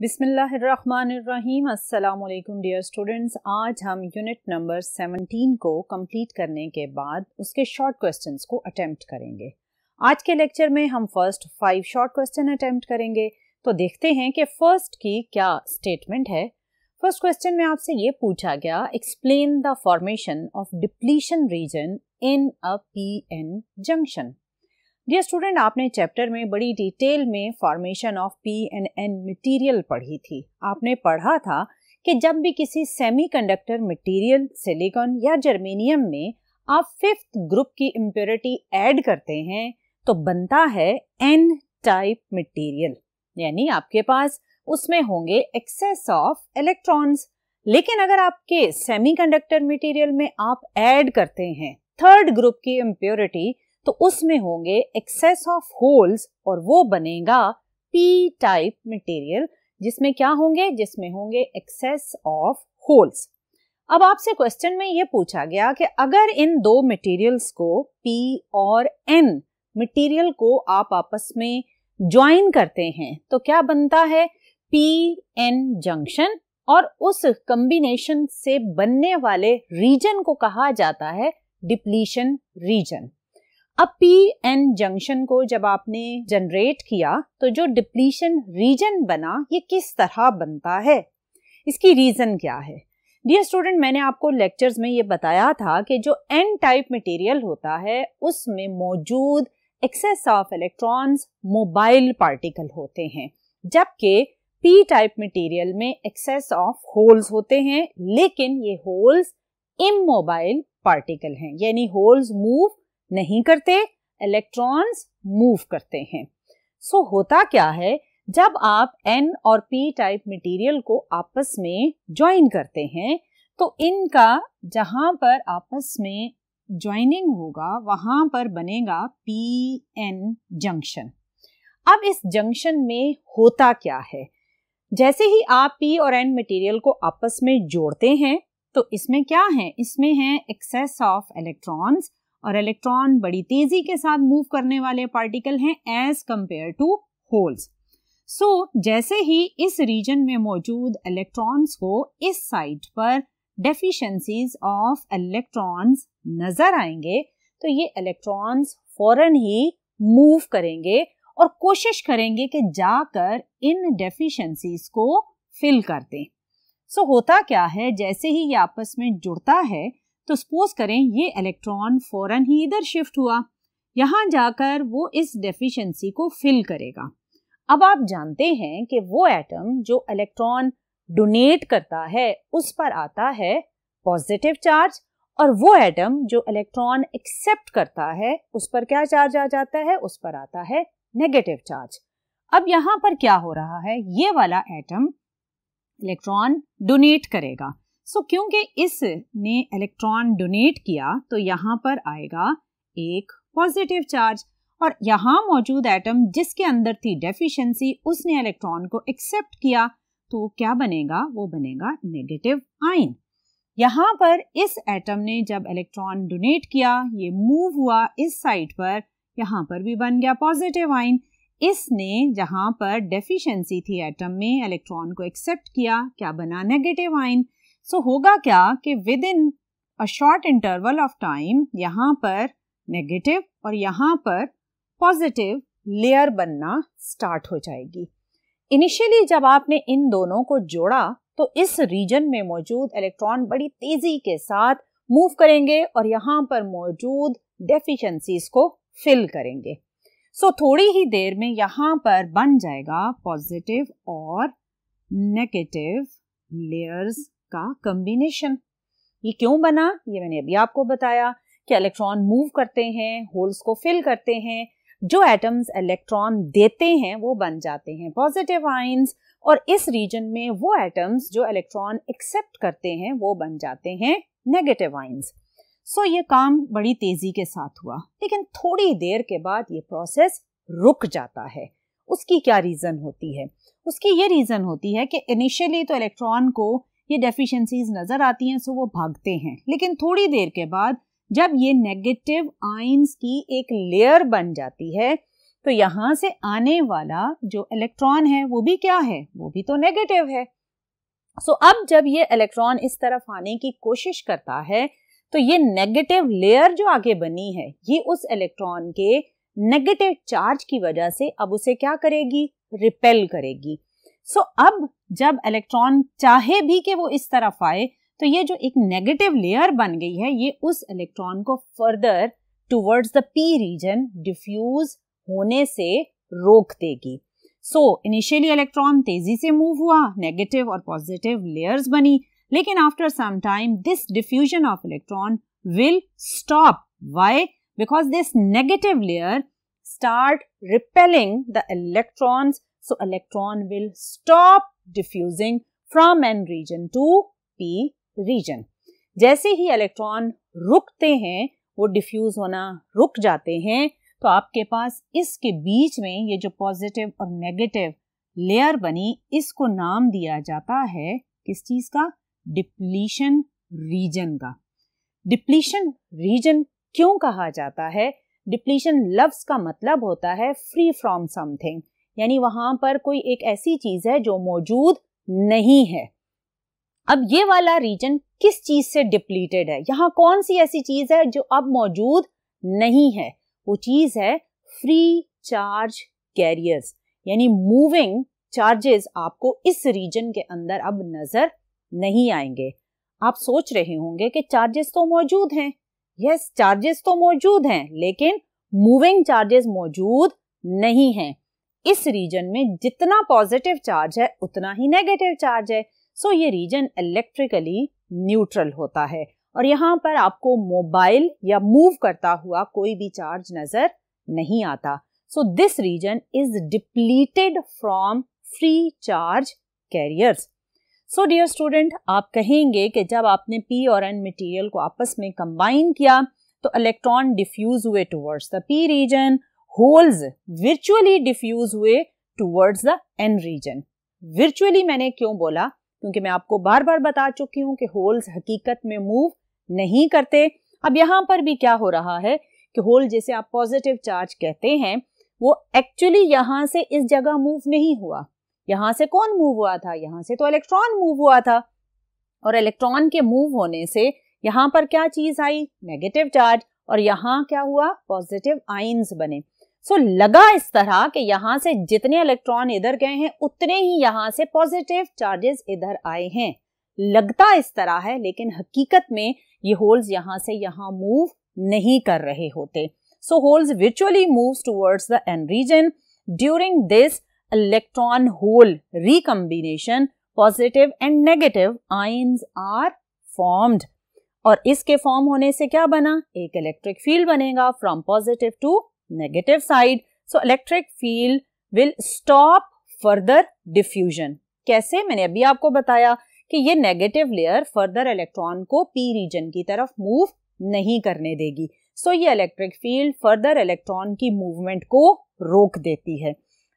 बिस्मिल्लाहिर्रहमानिर्रहीम। अस्सलामुअलैकुम dear students. आज हम यूनिट नंबर 17 को कंप्लीट करने के बाद उसके शॉर्ट क्वेश्चंस को अटेम्प्ट करेंगे। आज के लेक्चर में हम फर्स्ट 5 शॉर्ट क्वेश्चन अटेम्प्ट करेंगे। तो देखते हैं कि फर्स्ट की क्या स्टेटमेंट है। फर्स्ट क्वेश्चन में आपसे ये पूछा गया, explain the formation of depletion region in a PN junction. Dear student, आपने चैप्टर में बड़ी डिटेल में फॉर्मेशन ऑफ पीएनएन मटेरियल पढ़ी थी। आपने पढ़ा था कि जब भी किसी सेमीकंडक्टर मटेरियल सिलिकॉन या जर्मेनियम में आप 5th ग्रुप की इम्प्योरिटी ऐड करते हैं तो बनता है एन टाइप मटेरियल, यानी आपके पास उसमें होंगे एक्सेस ऑफ इलेक्ट्रॉन्स। लेकिन अगर आपके सेमीकंडक्टर मटेरियल में आप ऐड करते हैं 3rd ग्रुप की इम्प्योरिटी तो उसमें होंगे एक्सेस ऑफ होल्स और वो बनेगा पी टाइप मटेरियल, जिसमें क्या होंगे, जिसमें होंगे एक्सेस ऑफ होल्स। अब आपसे क्वेश्चन में ये पूछा गया कि अगर इन दो मटेरियल्स को पी और एन मटेरियल को आप आपस में ज्वाइन करते हैं तो क्या बनता है, पी एन जंक्शन, और उस कॉम्बिनेशन से बनने वाले रीजन को कहा जाता है डिप्लीशन रीजन। अब पी एन जंक्शन को जब आपने जनरेट किया तो जो डिप्लीशन रीजन बना ये किस तरह बनता है, इसकी रीजन क्या है। डियर स्टूडेंट, मैंने आपको लेक्चर्स में ये बताया था कि जो एन टाइप मटेरियल होता है उसमें मौजूद excess of electrons mobile particle होते हैं, जबकि पी टाइप मटेरियल में एक्सेस ऑफ होल्स होते हैं, लेकिन ये होल्स इमोबाइल पार्टिकल हैं, यानी होल्स मूव नहीं करते, इलेक्ट्रॉन्स मूव करते हैं। सो होता क्या है, जब आप एन और पी टाइप मटेरियल को आपस में ज्वाइन करते हैं तो इनका जहां पर आपस में ज्वाइनिंग होगा वहां पर बनेगा पी एन जंक्शन। अब इस जंक्शन में होता क्या है, जैसे ही आप पी और एन मटेरियल को आपस में जोड़ते हैं तो इसमें क्या है, इसमें है एक्सेस ऑफ इलेक्ट्रॉन्स, और इलेक्ट्रॉन बड़ी तेजी के साथ मूव करने वाले पार्टिकल हैं एज कंपेयर टू होल्स। सो जैसे ही इस रीजन में मौजूद इलेक्ट्रॉन्स को इस साइड पर डेफिशिएंसीज ऑफ इलेक्ट्रॉन्स नजर आएंगे तो ये इलेक्ट्रॉन्स फौरन ही मूव करेंगे और कोशिश करेंगे कि जाकर इन डेफिशिएंसीज को फिल कर दें। सो होता क्या है, जैसे ही ये आपस में जुड़ता है तो सपोज करें ये इलेक्ट्रॉन फौरन ही इधर शिफ्ट हुआ, यहां जाकर वो इस डेफिशिएंसी को फिल करेगा। अब आप जानते हैं कि वो एटम जो इलेक्ट्रॉन डोनेट करता है उस पर आता है पॉजिटिव चार्ज, और वो एटम जो इलेक्ट्रॉन एक्सेप्ट करता है उस पर क्या चार्ज आ जाता है, उस पर आता है नेगेटिव चार्ज। अब यहां पर क्या हो रहा है, ये वाला एटम इलेक्ट्रॉन डोनेट करेगा। सो क्योंकि इसने इलेक्ट्रॉन डोनेट किया तो यहाँ पर आएगा एक पॉजिटिव चार्ज, और यहाँ मौजूद एटम जिसके अंदर थी डेफिशिएंसी उसने इलेक्ट्रॉन को एक्सेप्ट किया तो क्या बनेगा, वो बनेगा नेगेटिव आयन। यहाँ पर इस एटम ने जब इलेक्ट्रॉन डोनेट किया, ये मूव हुआ इस साइड पर, यहाँ पर भी बन गया पॉजिटिव आयन। इसने जहाँ पर डेफिशिएंसी थी एटम में, इलेक्ट्रॉन को एक्सेप्ट किया, क्या बना, नेगेटिव आयन। सो होगा क्या कि with in a short interval of time यहाँ पर नेगेटिव और यहाँ पर पॉजिटिव लेयर बनना स्टार्ट हो जाएगी। इनिशियली जब आपने इन दोनों को जोड़ा तो इस रीजन में मौजूद इलेक्ट्रॉन बड़ी तेजी के साथ मूव करेंगे और यहाँ पर मौजूद डेफिशिएंसीज को फिल करेंगे। सो थोड़ी ही देर में यहाँ पर बन जाएगा पॉजिटिव और नेगेटिव लेयर्स का कॉम्बिनेशन। ये क्यों बना, ये मैंने अभी आपको बताया कि इलेक्ट्रॉन मूव करते हैं, होल्स को फिल करते हैं, जो एटम्स इलेक्ट्रॉन देते हैं वो बन जाते हैं पॉजिटिव आयंस, और इस रीजन में वो एटम्स जो इलेक्ट्रॉन एक्सेप्ट करते हैं वो बन जाते हैं नेगेटिव आयंस। सो ये काम बड़ी तेजी के साथ हुआ, लेकिन थोड़ी देर के बाद ये प्रोसेस रुक जाता है। उसकी क्या रीजन होती है, उसकी ये रीजन होती है कि इनिशियली तो इलेक्ट्रॉन को ये डेफिशिएंसीज नजर आती हैं, सो वो भागते हैं, लेकिन थोड़ी देर के बाद जब ये नेगेटिव आयंस की एक लेयर बन जाती है तो यहाँ से आने वाला जो इलेक्ट्रॉन है वो भी क्या है, वो भी तो नेगेटिव है। सो अब जब ये इलेक्ट्रॉन इस तरफ आने की कोशिश करता है तो ये नेगेटिव लेयर जो आगे बनी है ये उस इलेक्ट्रॉन के नेगेटिव चार्ज की वजह से अब उसे क्या करेगी, रिपेल करेगी। सो अब जब इलेक्ट्रॉन चाहे भी कि वो इस तरफ आए तो ये जो एक नेगेटिव लेयर बन गई है ये उस इलेक्ट्रॉन को further towards the P region diffuse होने से रोक देगी। सो इनिशियली इलेक्ट्रॉन तेजी से मूव हुआ, नेगेटिव और पॉजिटिव लेयर्स बनी, लेकिन after some time this diffusion of electron will stop. Why? Because this negative layer start repelling the electrons, so electron will stop diffusing from N region to P region. जैसे ही electron रुकते हैं, वो diffuse होना रुक जाते हैं, तो आपके पास इसके बीच में ये जो पॉजिटिव और नेगेटिव लेयर बनी, इसको नाम दिया जाता है किस चीज का, डिप्लीशन रीजन का। डिप्लीशन रीजन क्यों कहा जाता है? डिप्लीशन लफ्ज का मतलब होता है फ्री फ्रॉम समथिंग, यानी वहां पर कोई एक ऐसी चीज है जो मौजूद नहीं है। अब ये वाला रीजन किस चीज से डिप्लीटेड है, यहाँ कौन सी ऐसी चीज है जो अब मौजूद नहीं है? वो चीज है फ्री चार्ज कैरियर्स, यानी मूविंग चार्जेस आपको इस रीजन के अंदर अब नजर नहीं आएंगे। आप सोच रहे होंगे कि चार्जेस तो मौजूद हैं। यस, चार्जेस तो मौजूद हैं, लेकिन मूविंग चार्जेस मौजूद नहीं हैं। इस रीजन में जितना पॉजिटिव चार्ज है उतना ही नेगेटिव चार्ज है। सो ये रीजन इलेक्ट्रिकली न्यूट्रल होता है और यहाँ पर आपको मोबाइल या मूव करता हुआ कोई भी चार्ज नजर नहीं आता। So this region is depleted from free charge carriers. So dear student, आप कहेंगे कि जब आपने पी और एन मटेरियल को आपस में कंबाइन किया तो इलेक्ट्रॉन डिफ्यूज हुए towards the P region, holes virtually diffuse हुए towards the N region. Virtually मैंने क्यों बोला? क्योंकि मैं आपको बार बार बता चुकी हूं कि होल्स हकीकत में मूव नहीं करते। अब यहाँ पर भी क्या हो रहा है कि होल जिसे आप पॉजिटिव चार्ज कहते हैं वो एक्चुअली यहाँ से इस जगह मूव नहीं हुआ। यहाँ से कौन मूव हुआ था? यहाँ से तो इलेक्ट्रॉन मूव हुआ था, और इलेक्ट्रॉन के मूव होने से यहाँ पर क्या चीज आई? नेगेटिव चार्ज, और यहाँ क्या हुआ? पॉजिटिव आयंस बने। सो लगा इस तरह कि यहाँ से जितने इलेक्ट्रॉन इधर गए हैं उतने ही यहाँ से पॉजिटिव चार्जेस इधर आए हैं। लगता इस तरह है, लेकिन हकीकत में ये होल्स यहाँ से यहाँ मूव नहीं कर रहे होते। सो holes virtually moves towards the n region. During this electron hole recombination, positive and negative ions are formed. और इसके फॉर्म होने से क्या बना? एक इलेक्ट्रिक फील्ड बनेगा from positive to negative side. So electric field will stop further diffusion. कैसे? मैंने अभी आपको बताया कि ये नेगेटिव लेयर फर्दर इलेक्ट्रॉन को पी रीजन की तरफ मूव नहीं करने देगी। सो ये इलेक्ट्रिक फील्ड फर्दर इलेक्ट्रॉन की मूवमेंट को रोक देती है।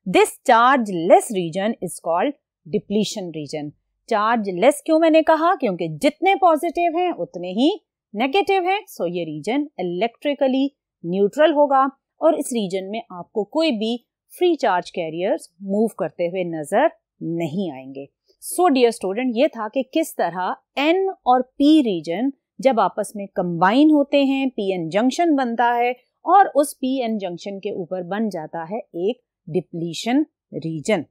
This chargeless region is called depletion region. Chargeless क्यों मैंने कहा? क्योंकि जितने पॉजिटिव हैं उतने ही नेगेटिव हैं। सो ये रीजन इलेक्ट्रिकली न्यूट्रल होगा और इस रीजन में आपको कोई भी फ्री चार्ज कैरियर्स मूव करते हुए नजर नहीं आएंगे। सो डियर स्टूडेंट, ये था कि किस तरह एन और पी रीजन जब आपस में कंबाइन होते हैं, पी एन जंक्शन बनता है और उस पी एन जंक्शन के ऊपर बन जाता है एक डिप्लीशन रीजन।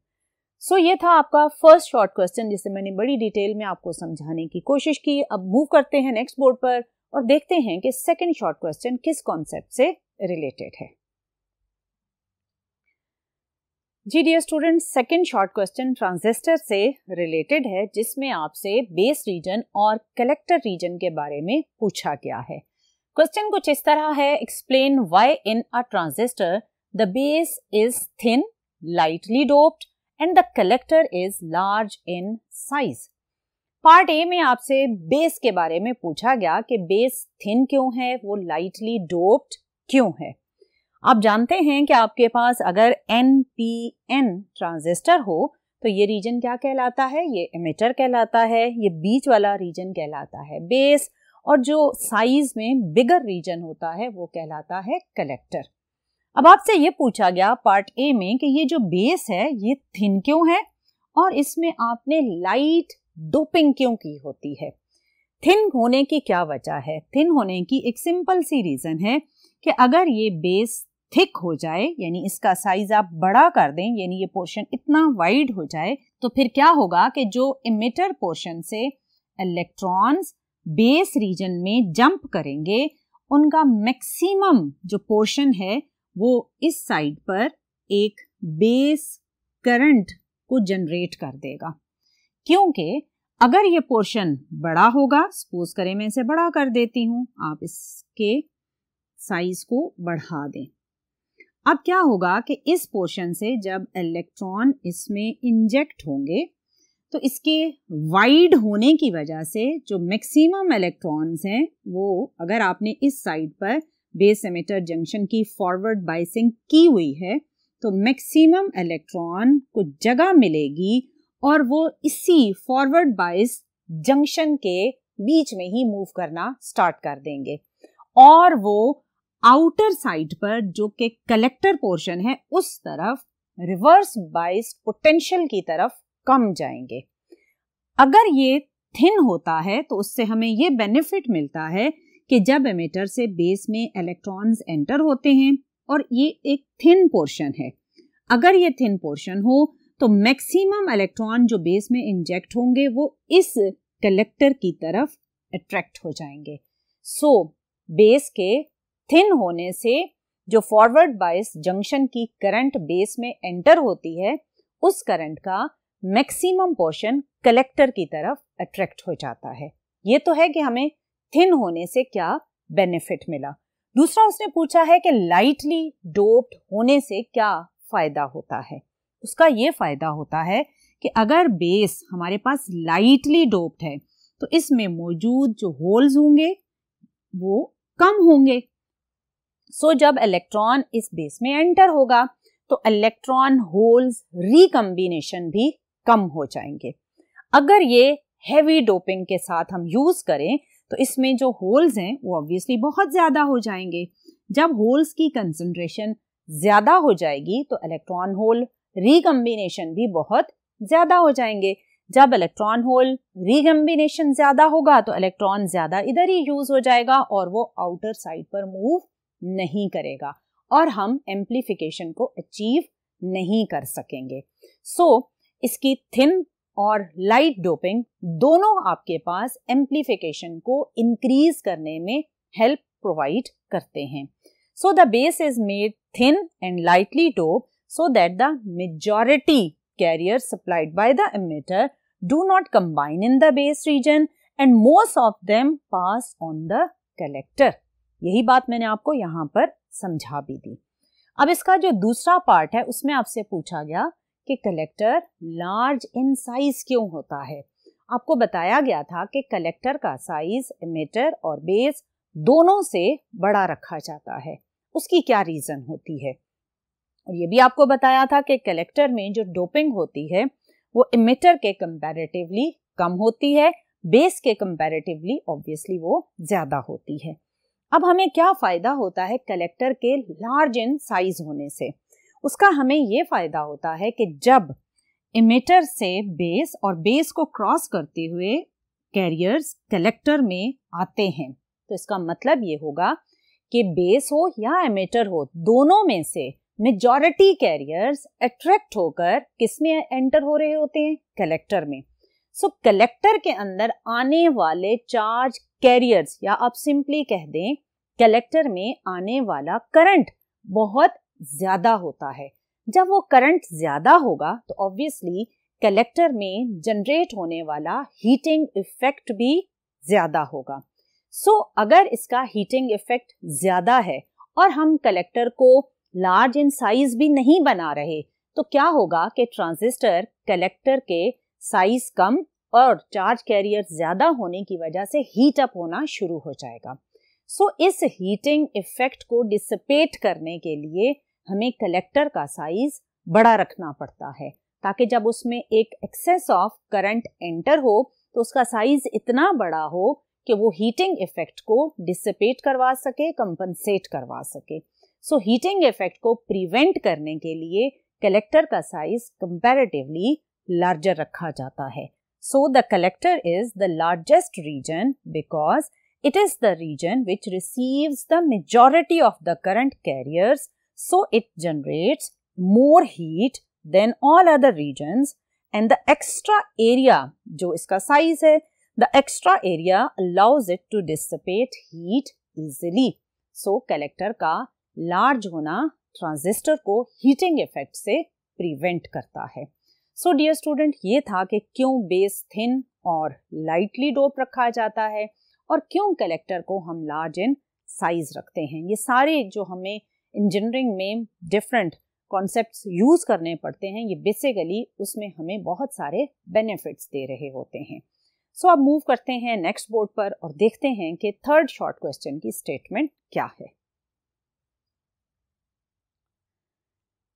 सो ये था आपका फर्स्ट शॉर्ट क्वेश्चन जिसे मैंने बड़ी डिटेल में आपको समझाने की कोशिश की। अब मूव करते हैं नेक्स्ट बोर्ड पर और देखते हैं कि सेकंड शॉर्ट क्वेश्चन किस कॉन्सेप्ट से रिलेटेड है। जी dear student, second short question transistor से रिलेटेड है जिसमें आपसे बेस रीजन और कलेक्टर रीजन के बारे में पूछा गया है। क्वेश्चन कुछ इस तरह है, explain why in a transistor the base is thin, lightly doped and the collector is large in size. Part A में आपसे बेस के बारे में पूछा गया कि बेस थिन क्यों है, वो लाइटली डोप्ड क्यों है। आप जानते हैं कि आपके पास अगर NPN ट्रांजिस्टर हो तो ये रीजन क्या कहलाता है? ये एमिटर कहलाता है। ये बीच वाला रीजन कहलाता है बेस और जो साइज में बिगर रीजन होता है वो कहलाता है कलेक्टर। अब आपसे ये पूछा गया पार्ट ए में कि ये जो बेस है ये थिन क्यों है और इसमें आपने लाइट डोपिंग क्यों की होती है। थिन होने की क्या वजह है? थिन होने की एक सिंपल सी रीजन है कि अगर ये बेस थिक हो जाए, यानी इसका साइज आप बड़ा कर दें, यानी ये पोर्शन इतना वाइड हो जाए, तो फिर क्या होगा कि जो इमिटर पोर्शन से इलेक्ट्रॉन्स बेस रीजन में जंप करेंगे, उनका मैक्सिमम जो पोर्शन है वो इस साइड पर एक बेस करंट को जनरेट कर देगा। क्योंकि अगर ये पोर्शन बड़ा होगा, सपोज करें मैं इसे बड़ा कर देती हूं, आप इसके साइज को बढ़ा दें। अब क्या होगा कि इस पोर्शन से जब इलेक्ट्रॉन इसमें इंजेक्ट होंगे तो इसके वाइड होने की वजह से जो मैक्सिमम इलेक्ट्रॉन्स हैं वो, अगर आपने इस साइड पर बेस एमिटर जंक्शन की फॉरवर्ड बाइसिंग की हुई है तो मैक्सिमम इलेक्ट्रॉन को जगह मिलेगी और वो इसी फॉरवर्ड बाइस जंक्शन के बीच में ही मूव करना स्टार्ट कर देंगे और वो आउटर साइड पर जो कि कलेक्टर पोर्शन है उस तरफ रिवर्स बाइस पोटेंशियल की तरफ कम जाएंगे। अगर ये थिन होता है तो उससे हमें ये बेनिफिट मिलता है कि जब एमिटर से बेस में इलेक्ट्रॉन्स एंटर होते हैं और ये एक थिन पोर्शन है, अगर ये थिन पोर्शन हो तो मैक्सिमम इलेक्ट्रॉन जो बेस में इंजेक्ट होंगे वो इस कलेक्टर की तरफ अट्रैक्ट हो जाएंगे। सो बेस के थिन होने से जो फॉरवर्ड बाइस जंक्शन की करंट बेस में एंटर होती है उस करंट का मैक्सिमम पोर्शन कलेक्टर की तरफ अट्रैक्ट हो जाता है। ये तो है कि हमें थिन होने से क्या बेनिफिट मिला। दूसरा उसने पूछा है कि लाइटली डोप्ड होने से क्या फायदा होता है। उसका ये फायदा होता है कि अगर बेस हमारे पास लाइटली डोप्ड है तो इसमें मौजूद जो होल्स होंगे वो कम होंगे। सो जब इलेक्ट्रॉन इस बेस में एंटर होगा तो इलेक्ट्रॉन होल्स रिकम्बिनेशन भी कम हो जाएंगे। अगर ये हेवी डोपिंग के साथ हम यूज करें तो इसमें जो होल्स हैं वो ऑब्वियसली बहुत ज्यादा हो जाएंगे। जब होल्स की कंसंट्रेशन ज्यादा हो जाएगी तो इलेक्ट्रॉन होल रिकम्बिनेशन भी बहुत ज्यादा हो जाएंगे। जब इलेक्ट्रॉन होल रिकम्बिनेशन ज्यादा होगा तो इलेक्ट्रॉन ज्यादा इधर ही यूज हो जाएगा और वो आउटर साइड पर मूव नहीं करेगा और हम एम्प्लीफिकेशन को अचीव नहीं कर सकेंगे। सो इसकी थिन और लाइट डोपिंग दोनों आपके पास एम्प्लीफिकेशन को इंक्रीज करने में हेल्प प्रोवाइड करते हैं। So the base is made thin and lightly dope so that the majority carriers supplied by the emitter do not combine in the base region and most of them pass on the collector। यही बात मैंने आपको यहाँ पर समझा भी दी। अब इसका जो दूसरा पार्ट है उसमें आपसे पूछा गया कि कलेक्टर लार्ज इन साइज क्यों होता है। आपको बताया गया था कि कलेक्टर का साइज एमिटर और बेस दोनों से बड़ा रखा जाता है। उसकी क्या रीजन होती है? और ये भी आपको बताया था कि कलेक्टर में जो डोपिंग होती है वो इमिटर के कंपैरेटिवली कम होती है, बेस के कंपैरेटिवली ऑब्वियसली वो ज्यादा होती है। अब हमें क्या फायदा होता है कलेक्टर के लार्ज इन साइज होने से? उसका हमें ये फायदा होता है कि जब इमिटर से बेस और बेस को क्रॉस करते हुए कैरियर्स कलेक्टर में आते हैं तो इसका मतलब ये होगा कि बेस हो या इमिटर हो, दोनों में से मेजॉरिटी कैरियर्स अट्रैक्ट होकर किसमें एंटर हो रहे होते हैं? कलेक्टर में। सो कलेक्टर के अंदर आने वाले चार्ज कैरियर्स, या आप सिंपली कह दें कलेक्टर में आने वाला करंट बहुत ज्यादा होता है। जब वो करंट ज्यादा होगा तो ऑब्वियसली कलेक्टर में जनरेट होने वाला हीटिंग इफेक्ट भी ज्यादा होगा। सो अगर इसका हीटिंग इफेक्ट ज्यादा है और हम कलेक्टर को लार्ज इन साइज भी नहीं बना रहे तो क्या होगा कि ट्रांजिस्टर कलेक्टर के साइज कम और चार्ज कैरियर ज्यादा होने की वजह से हीट अप होना शुरू हो जाएगा। सो इस हीटिंग इफेक्ट को डिसिपेट करने के लिए हमें कलेक्टर का साइज बड़ा रखना पड़ता है ताकि जब उसमें एक एक्सेस ऑफ करंट एंटर हो तो उसका साइज इतना बड़ा हो कि वो हीटिंग इफेक्ट को डिसिपेट करवा सके, कंपनसेट करवा सके। सो हीटिंग इफेक्ट को प्रिवेंट करने के लिए कलेक्टर का साइज कंपैरेटिवली लार्जर रखा जाता है. So the collector is the largest region because it is the region which receives the majority of the current carriers, so it generates more heat than all other regions, and the extra area जो इसका size है, the extra area allows it to dissipate heat easily. So collector का large होना transistor को heating effect से prevent करता है. So dear student, ये था कि क्यों base thin और lightly dope रखा जाता है और क्यों कलेक्टर को हम लार्ज इन साइज रखते हैं. ये सारे जो हमें इंजीनियरिंग में डिफरेंट कॉन्सेप्ट्स यूज करने पड़ते हैं, ये बेसिकली उसमें हमें बहुत सारे बेनिफिट्स दे रहे होते हैं. सो अब मूव करते हैं नेक्स्ट बोर्ड पर और देखते हैं कि थर्ड शॉर्ट क्वेश्चन की स्टेटमेंट क्या है.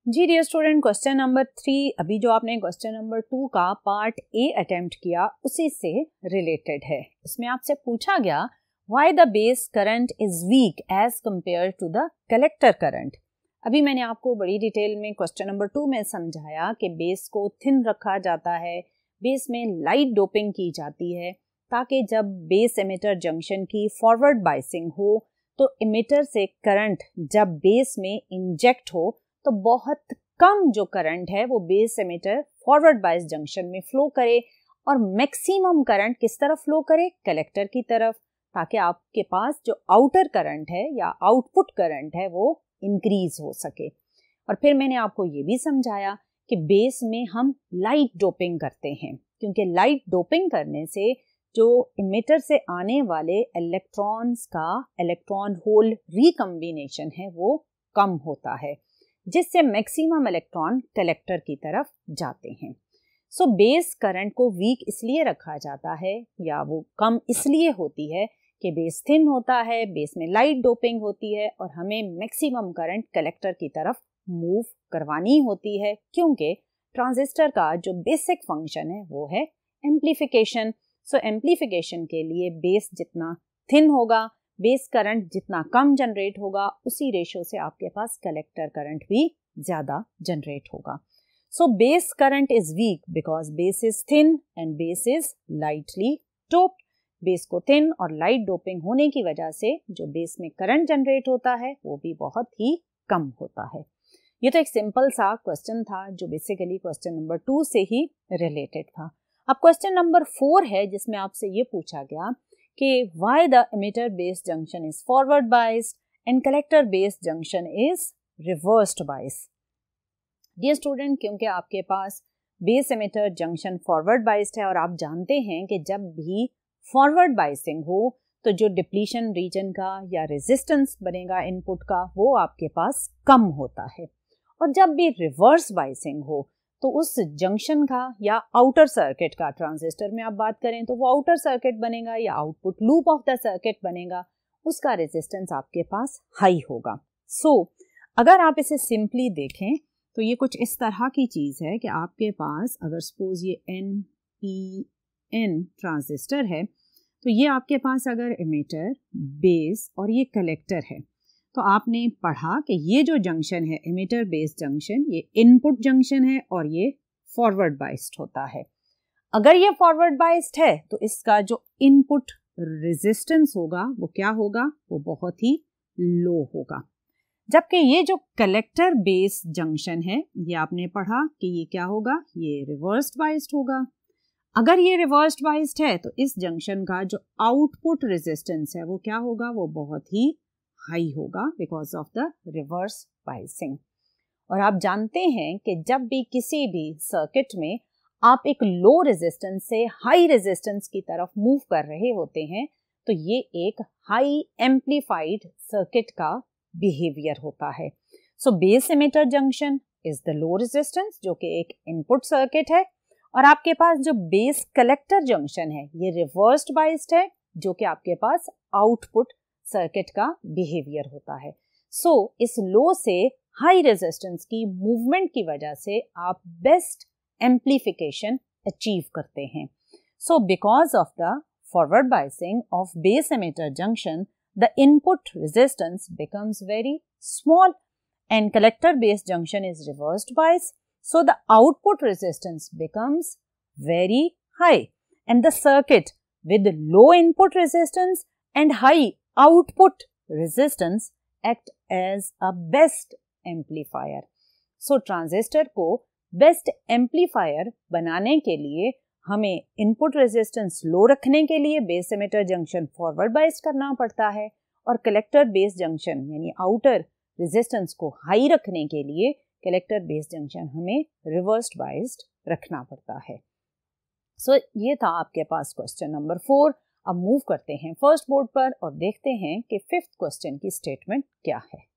जी डियर स्टूडेंट, क्वेश्चन नंबर 3, अभी जो आपने क्वेश्चन नंबर 2 का पार्ट ए अटेम्प्ट किया उसी से रिलेटेड है. इसमें आपसे पूछा गया why the base current is weak as compare to the collector current. अभी मैंने आपको बड़ी डिटेल में क्वेश्चन नंबर 2 में समझाया कि बेस को थिन रखा जाता है, बेस में लाइट डोपिंग की जाती है ताकि जब बेस एमिटर जंक्शन की फॉरवर्ड बाइसिंग हो तो एमिटर से करंट जब बेस में इंजेक्ट हो तो बहुत कम जो करंट है वो base emitter forward bias junction में फ्लो करे और मैक्सिमम करंट किस तरफ फ्लो करे, कलेक्टर की तरफ, ताकि आपके पास जो आउटर करंट है या आउटपुट करंट है वो इंक्रीज हो सके. और फिर मैंने आपको ये भी समझाया कि बेस में हम लाइट डोपिंग करते हैं क्योंकि लाइट डोपिंग करने से जो इमिटर से आने वाले इलेक्ट्रॉन्स का इलेक्ट्रॉन होल रिकम्बिनेशन है वो कम होता है, जिससे मैक्सिमम इलेक्ट्रॉन कलेक्टर की तरफ जाते हैं. सो बेस करंट को वीक इसलिए रखा जाता है या वो कम इसलिए होती है कि बेस थिन होता है, बेस में लाइट डोपिंग होती है और हमें मैक्सिमम करंट कलेक्टर की तरफ मूव करवानी होती है क्योंकि ट्रांजिस्टर का जो बेसिक फंक्शन है वो है एम्प्लीफिकेशन. सो एम्प्लीफिकेशन के लिए बेस जितना थिन होगा, बेस करंट जितना कम जनरेट होगा, उसी रेशियो से आपके पास कलेक्टर करंट भी ज़्यादा जनरेट होगा. So base current is week because base is thin and base is lightly doped. Base को थिन और लाइट डोपिंग होने की वजह से जो बेस में करंट जनरेट होता है वो भी बहुत ही कम होता है. ये तो एक सिंपल सा क्वेश्चन था जो बेसिकली क्वेश्चन नंबर 2 से ही रिलेटेड था. अब क्वेश्चन नंबर 4 है जिसमें आपसे ये पूछा गया कि why the emitter based junction is forward biased and collector based junction is reversed biased. Dear student, क्योंकि आपके पास base emitter junction forward biased है और आप जानते हैं कि जब भी फॉरवर्ड बाइसिंग हो तो जो डिप्लीशन रीजन का या रेजिस्टेंस बनेगा इनपुट का वो आपके पास कम होता है, और जब भी रिवर्स बाइसिंग हो तो उस जंक्शन का या आउटर सर्किट का, ट्रांजिस्टर में आप बात करें तो वो आउटर सर्किट बनेगा या output loop of the circuit बनेगा, उसका रेजिस्टेंस आपके पास हाई होगा. सो अगर आप इसे सिंपली देखें तो ये कुछ इस तरह की चीज़ है कि आपके पास अगर सपोज ये NPN ट्रांजिस्टर है तो ये आपके पास अगर एमिटर, बेस और ये कलेक्टर है तो आपने पढ़ा कि ये जो जंक्शन है एमिटर बेस जंक्शन, ये इनपुट जंक्शन है और ये फॉरवर्ड बाइस्ड होता है. अगर ये फॉरवर्ड बाइस्ड है तो इसका जो इनपुट रेजिस्टेंस होगा वो क्या होगा, वो बहुत ही लो होगा. जबकि ये जो कलेक्टर बेस जंक्शन है ये आपने पढ़ा कि ये क्या होगा, ये रिवर्स्ड बाइस्ड होगा. अगर ये रिवर्स्ड बाइस्ड है तो इस जंक्शन का जो आउटपुट रेजिस्टेंस है वो क्या होगा, वो बहुत ही हाई होगा because of the reverse biasing. और आप जानते हैं कि जब भी किसी भी सर्किट में आप एक लो रेजिस्टेंस से हाई रेजिस्टेंस की तरफ मूव कर रहे होते हैं तो ये एक हाई एम्प्लीफाइड सर्किट का बिहेवियर होता है. So base emitter junction is the low resistance जो कि एक इनपुट सर्किट है, और आपके पास जो बेस कलेक्टर जंक्शन है ये रिवर्स्ड बाइस्ड है जो कि आपके पास आउटपुट सर्किट का बिहेवियर होता है. सो इस लो से हाई रेजिस्टेंस की मूवमेंट की वजह से आप बेस्ट एम्प्लीफिकेशन अचीव करते हैं. So because of the forward biasing of base emitter junction the input resistance becomes very small and collector base junction is reversed bias. So the output resistance becomes very high and the circuit with low input resistance and high output resistance act as a best amplifier. So transistor को best amplifier बनाने के लिए हमें input resistance लो रखने के लिए base emitter junction forward बाइस करना पड़ता है और कलेक्टर बेस जंक्शन यानी आउटर रेजिस्टेंस को हाई रखने के लिए कलेक्टर बेस जंक्शन हमें रिवर्स्ड बाइस्ड रखना पड़ता है। सो ये था आपके पास क्वेश्चन नंबर 4। अब मूव करते हैं फर्स्ट बोर्ड पर और देखते हैं कि फिफ्थ क्वेश्चन की स्टेटमेंट क्या है।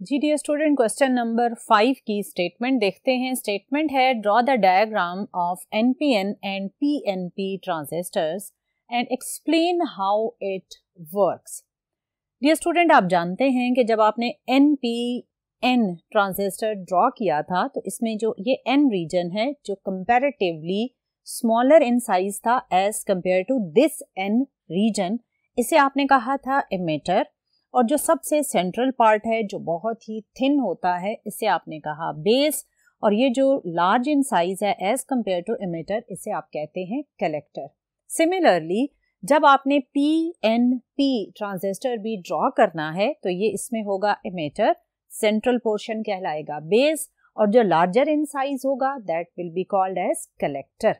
जी डियर स्टूडेंट, क्वेश्चन नंबर 5 की स्टेटमेंट देखते हैं। स्टेटमेंट है draw the diagram of NPN and PNP transistors and explain how it works. Dear student, आप जानते हैं कि जब आपने NPN ट्रांजिस्टर ड्रॉ किया था तो इसमें जो ये N रीजन है जो कंपैरेटिवली स्मॉलर इन साइज था as compare to this N region, इसे आपने कहा था इमिटर, और जो सबसे सेंट्रल पार्ट है जो बहुत ही थिन होता है इसे आपने कहा बेस, और ये जो लार्ज इन साइज है एज कंपेयर टू इमिटर इसे आप कहते हैं कलेक्टर। सिमिलरली जब आपने PNP ट्रांजिस्टर भी ड्रॉ करना है तो ये इसमें होगा इमिटर, सेंट्रल पोर्शन कहलाएगा बेस, और जो लार्जर इन साइज होगा that will be called as collector.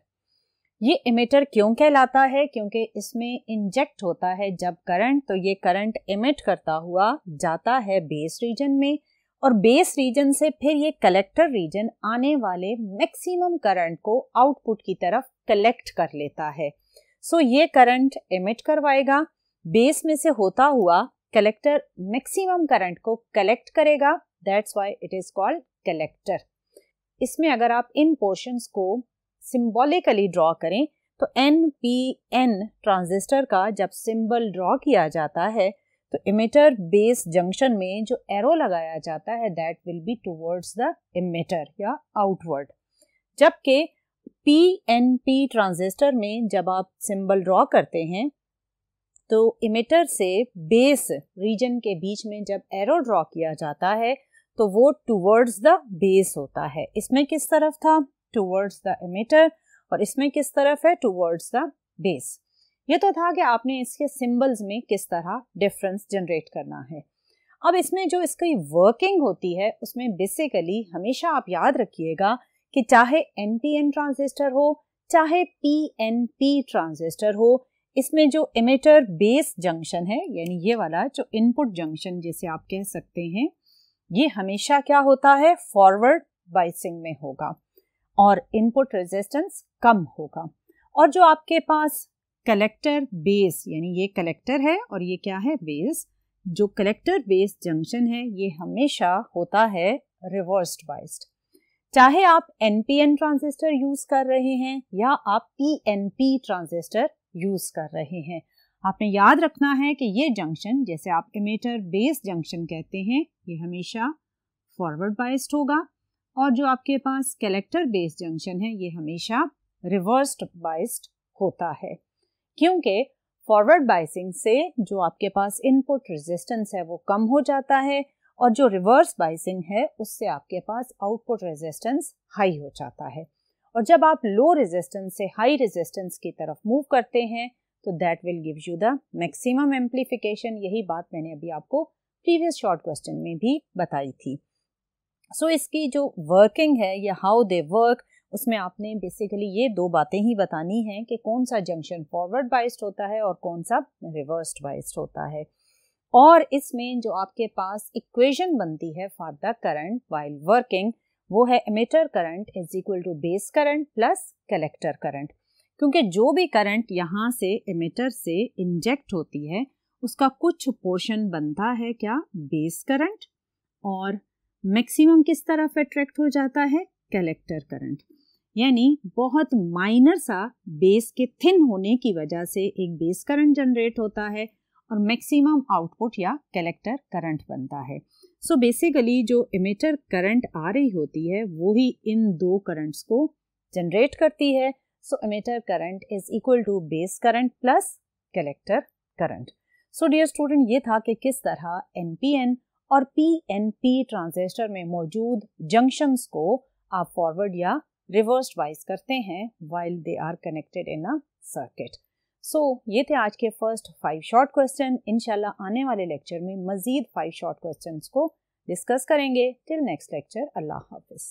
ये इमिटर क्यों कहलाता है? क्योंकि इसमें इंजेक्ट होता है जब करंट, तो ये करंट इमिट करता हुआ जाता है बेस रीजन में, और बेस रीजन से फिर ये कलेक्टर रीजन आने वाले मैक्सिमम करंट को आउटपुट की तरफ कलेक्ट कर लेता है। सो ये करंट इमिट करवाएगा, बेस में से होता हुआ कलेक्टर मैक्सिमम करंट को कलेक्ट करेगा, that's why it is called collector. इसमें अगर आप इन पोर्शंस को सिंबॉलिकली ड्रॉ करें तो NPN ट्रांजिस्टर का जब सिंबल ड्रॉ किया जाता है तो इमिटर बेस जंक्शन में जो एरो लगाया जाता है that will be towards the emitter या आउटवर्ड, जबकि PNP ट्रांजिस्टर में जब आप सिंबल ड्रॉ करते हैं तो इमिटर से बेस रीजन के बीच में जब एरो ड्रॉ किया जाता है तो वो टुवर्ड्स द बेस होता है। इसमें किस तरफ था? टुवर्ड्स द इमिटर, और इसमें किस तरफ है? Towards the base. ये तो था कि आपने इसके सिंबल्स में किस तरह डिफरेंस जनरेट करना है। अब इसमें जो इसकी वर्किंग होती है उसमें बेसिकली हमेशा आप याद रखिएगा कि चाहे NPN ट्रांजिस्टर हो चाहे PNP ट्रांजिस्टर हो, इसमें जो इमिटर बेस जंक्शन है यानी ये वाला जो इनपुट जंक्शन जिसे आप कह सकते हैं, ये हमेशा क्या होता है? फॉरवर्ड बाइसिंग में होगा और इनपुट रेजिस्टेंस कम होगा। और जो आपके पास कलेक्टर बेस यानी ये कलेक्टर है और ये क्या है? बेस। जो कलेक्टर बेस जंक्शन है ये हमेशा होता है रिवर्स्ड बाइस्ड। चाहे आप NPN ट्रांजिस्टर यूज कर रहे हैं या आप PNP ट्रांजिस्टर यूज कर रहे हैं, आपने याद रखना है कि ये जंक्शन जैसे आप इमिटर बेस जंक्शन कहते हैं ये हमेशा फॉरवर्ड बाइस्ड होगा, और जो आपके पास कलेक्टर बेस जंक्शन है ये हमेशा रिवर्स्ड बाइस्ड होता है, क्योंकि फॉरवर्ड बाइसिंग से जो आपके पास इनपुट रेजिस्टेंस है वो कम हो जाता है और जो रिवर्स बाइसिंग है उससे आपके पास आउटपुट रेजिस्टेंस हाई हो जाता है। और जब आप लो रेजिस्टेंस से हाई रेजिस्टेंस की तरफ मूव करते हैं तो that will give you the maximum amplification. यही बात मैंने अभी आपको प्रीवियस शॉर्ट क्वेश्चन में भी बताई थी। सो इसकी जो वर्किंग है या हाउ दे वर्क, उसमें आपने बेसिकली ये दो बातें ही बतानी हैं कि कौन सा जंक्शन फॉरवर्ड बाइस्ड होता है और कौन सा रिवर्स्ड बाइस्ड होता है। और इसमें जो आपके पास इक्वेशन बनती है for the current while working वो है emitter current is equal to base current plus collector current, क्योंकि जो भी करंट यहाँ से इमिटर से इंजेक्ट होती है उसका कुछ पोर्शन बनता है क्या? बेस करंट, और मैक्सिमम किस तरफ अट्रैक्ट हो जाता है? Collector current. यानी बहुत माइनर सा बेस के थिन होने की वजह से एक बेस करंट जनरेट होता है और मैक्सिमम आउटपुट या कलेक्टर करंट बनता है। सो बेसिकली जो इमिटर करंट आ रही होती है वो ही इन दो करंट्स को जनरेट करती है। So emitter current is equal to base current plus collector current. So dear student, ये था कि किस तरह NPN और PNP ट्रांजिस्टर में मौजूद जंक्शंस को आप फॉरवर्ड या रिवर्स वाइज करते हैं while they are connected in a circuit. So ये थे आज के फर्स्ट 5 शॉर्ट क्वेश्चन। इंशाल्लाह आने वाले लेक्चर में मजीद 5 शॉर्ट क्वेश्चंस को डिस्कस करेंगे। टिल नेक्स्ट लेक्चर, अल्लाह हाफिज़।